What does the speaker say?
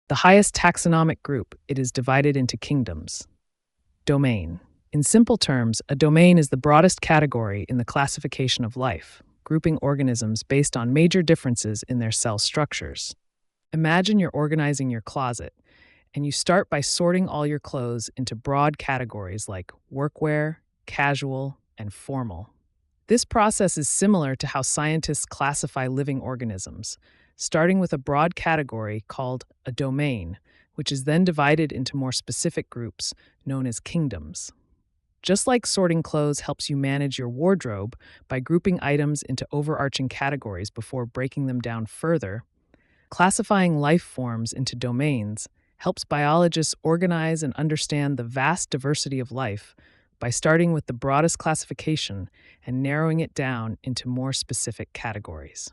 The highest taxonomic group, it is divided into kingdoms. Domain. In simple terms, a domain is the broadest category in the classification of life, grouping organisms based on major differences in their cell structures. Imagine you're organizing your closet, and you start by sorting all your clothes into broad categories like workwear, casual, and formal. This process is similar to how scientists classify living organisms, starting with a broad category called a domain, which is then divided into more specific groups known as kingdoms. Just like sorting clothes helps you manage your wardrobe by grouping items into overarching categories before breaking them down further, classifying life forms into domains helps biologists organize and understand the vast diversity of life by starting with the broadest classification and narrowing it down into more specific categories.